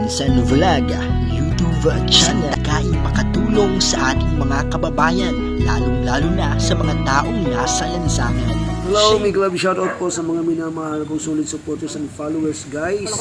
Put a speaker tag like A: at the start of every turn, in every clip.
A: Pinsan Vlog YouTube channel kay makatulong sa ating mga kababayan, lalong-lalo na sa mga taong nasa lansangan.
B: Hello, may glove shoutout po sa mga minamahal kong solid supporters and followers, guys.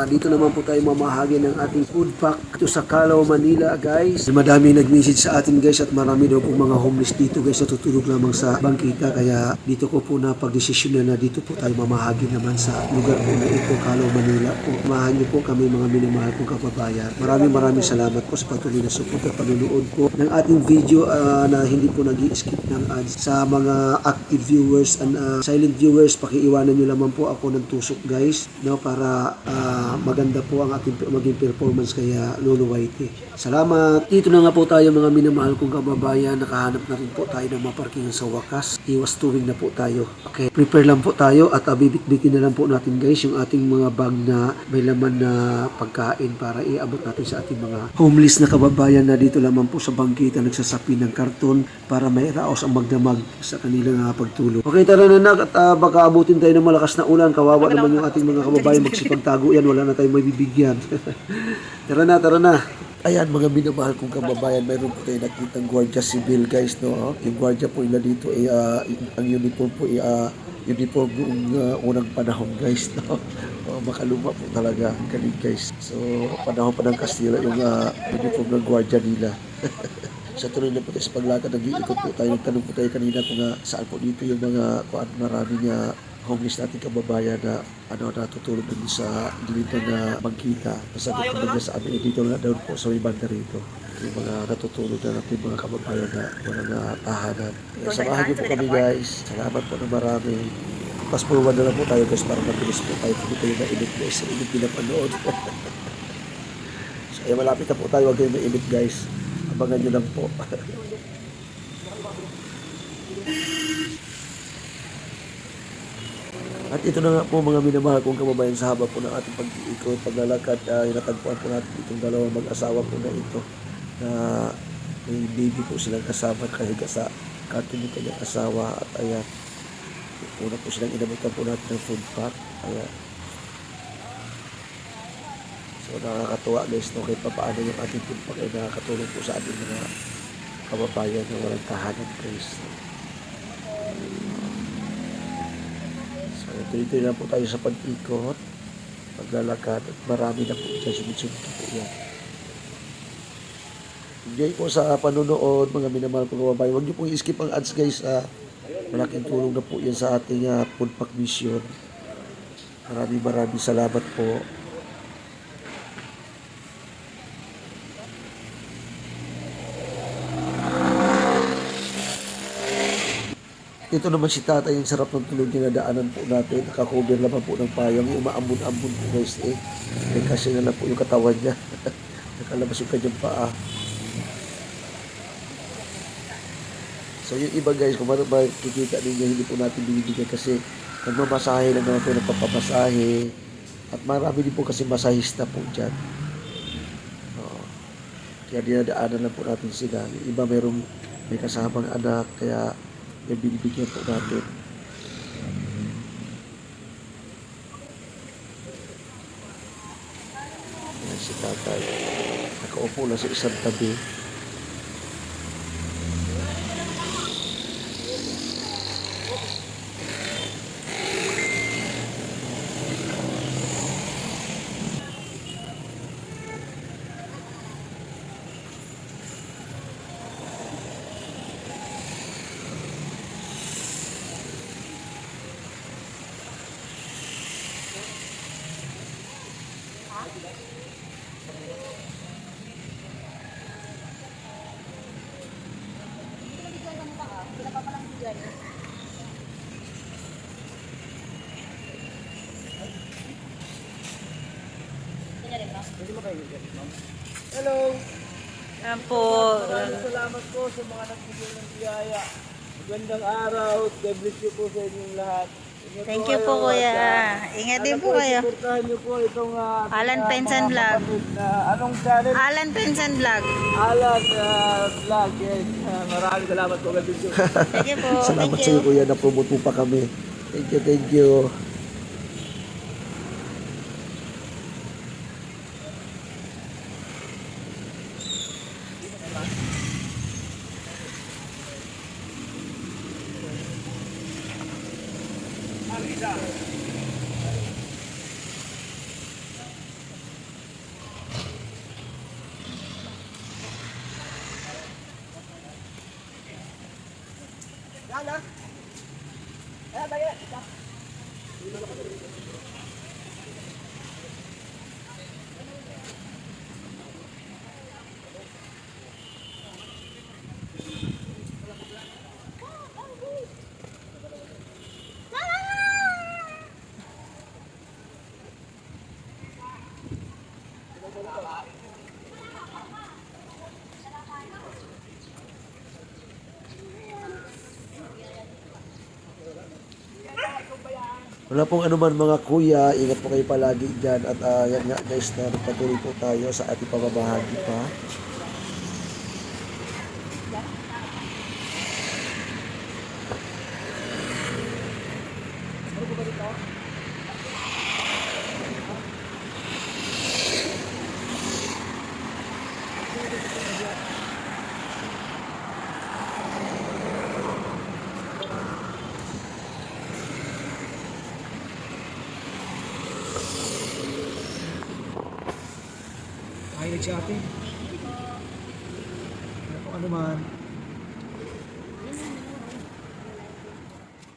B: Dito naman po tayo mamahagi ng ating food pack ito sa Calao, Manila, guys. Madami nag-message sa atin, guys, at marami daw po mga homeless dito, guys, natutulog lamang sa bangkita. Kaya dito ko po napag-desisyon na dito po tayo mamahagi naman sa lugar po na ito, Calao, Manila po. Mahan niyo po kami mga minamahal kong kababayan. Maraming salamat po sa patuloy na support at panunood po ng ating video na hindi po nag-i-skip ng ads. Sa mga active viewers and silent viewers, pakiiwanan nyo lamang po ako ng tusok, guys, no, para maganda po ang ating maging performance kaya Lolo Whitey. Salamat! Dito na nga po tayo mga minamahal kong kababayan. Nakahanap na rin po tayo ng maparkingan sa wakas. Iwas tuwing na po tayo. Okay, prepare lang po tayo at bibit-bitin na lang po natin, guys, yung ating mga bag na may laman na pagkain para iabot natin sa ating mga homeless na kababayan na dito lamang po sa bangkita nagsasapi ng karton para may raos ang magdamag sa kanilang pagtulog. Okay, tara na nak, at baka abutin tayo ng malakas na ulan. Kawawa naman yung ating mga kababayan magsipagtago yan, wala na tayong mabibigyan. Tara na. Ayan mga minamahal kong kababayan, mayroon po tayo nakitang Guardia Civil, guys, no? Yung guardia po nila dito ay ang uniform po ay uniform noong unang panahon, guys, no? Makaluma po talaga ang galing, guys. So panahon pa ng Kastila yung uniform ng guardia nila. Sa tuloy na po tayo sa paglakad, nag-iikot po tayo. Nagtanong po tayo kanina kung saan po dito yung mga maraming homeless nating kababayan na natutulog din sa gilid na bangkita. Nasagot naman niya sa amin, dito na doon po sa may banda rito. Yung mga natutulog na natin mga kababayan na walang tahanan. Samahan niyo po kami, guys. Salamat po na marami. Fast forward na lang po tayo, guys, para mabilis po tayo. Hindi tayo na-init, guys. Init pinapanood. So malapit na po tayo. Huwag kayo na-init, guys. Abangan nyo lang po. At ito na nga po mga minamahal kong kababayan, sa haba po ng ating pag-iikot, paglalakad, natagpuan po natin itong dalawang mag-asawa po na ito na may baby po silang kasama kahiga sa karton ng kanyang asawa. At ayan, una po silang inabutan po natin ng food pack. Ayan. So nakakatuwa, guys, no, kahit paano yung ating food pack ay nakakatulong po sa ating mga kababayan na walang tahanan, guys. Tuloy-tuloy lang po tayo sa pag-ikot, paglalakad, at marami na po dyan, sunod-sunod po yan. Enjoy po sa panunood, mga minamahal kong kababayan. Huwag niyo pong i-skip ang ads, guys. Malaking tulong na po yan sa ating food pack mission. Maraming salamat po. Ito naman si tatay, yung sarap ng tulog niya na daanan po natin. Nakakover naman po ng payong. Yung umaambon-ambon po, guys, kasi na lang po yung katawan niya. Nakalabas yung kanyang paa. So yung iba, guys, kung makikita ninyo, hindi po natin binibigyan kasi nagmamasahe lang naman po, nagpapamasahe. At marami din po kasi masahista po dyan. Kaya dinadaanan lang po natin sila. Yung iba may kasamang anak, kaya yung binibigyan po natin. Ayan si tatay. Nakaupo lang sa isang tabi.
C: Hello!
D: Yan po.
C: Maraming salamat po sa mga nagbigay ng biyaya. Magandang araw. God bless you po sa inyong lahat. Ingat
D: Thank you po, kuya. Ingat din po kayo.
C: Suportahan niyo po itong
D: Alan Pinsan Vlog.
C: Anong channel?
D: Alan Pinsan Vlog.
C: Alan Vlog. Yes. Maraming salamat po. God bless you.
D: Thank you po.
B: Salamat
D: Thank
B: sa iyo,
D: you.
B: kuya, na-promote po pa kami. Thank you. Wala pong anuman mga kuya, ingat po kayo palagi dyan at yan nga guys, na patuloy po tayo sa ating pamamahagi pa. Mahilig si ate. Ano man.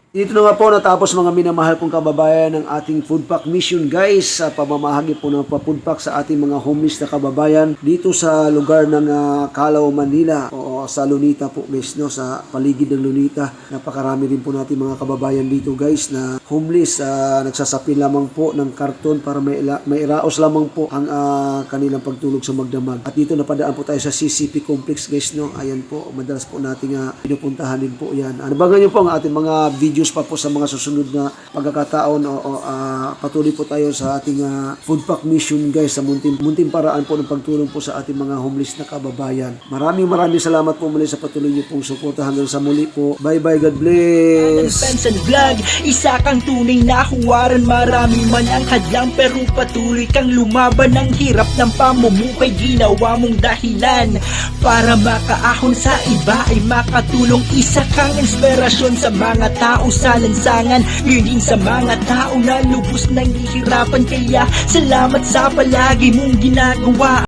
B: Dito na nga po natapos mga minamahal kong kababayan ng ating food pack mission guys, sa pamamahagi po ng food pack sa ating mga homeless na kababayan dito sa lugar ng Calao, Manila o sa Lunita po guys, no, sa paligid ng Lunita. Napakarami din po natin mga kababayan dito guys na homeless, nagsasapin lamang po ng karton para may raos lamang po ang kanilang pagtulog sa magdamag. At dito napadaan po tayo sa CCP complex guys, no. Ayan po, madalas po nating pinupuntahan din po yan. Abangan nyo po ang ating mga videos pa po sa mga susunod na pagkakataon patuloy po tayo sa ating food pack mission guys, sa munting paraan po ng pagtulong po sa ating mga homeless na kababayan. Maraming salamat po muli sa patuloy niyo pong suporta. Hanggang sa muli po. Bye bye, God bless.
A: Pensan Vlog, isa kang tunay na huwaran. Marami man ang hadlang pero patuloy kang lumaban. Ang hirap ng pamumuhay ginawa mong dahilan para makaahon sa iba ay makatulong. Isa kang inspirasyon sa mga tao sa lansangan, yun sa mga tao na lubos nang hihirapan. Kaya salamat sa palagi mong ginagawa.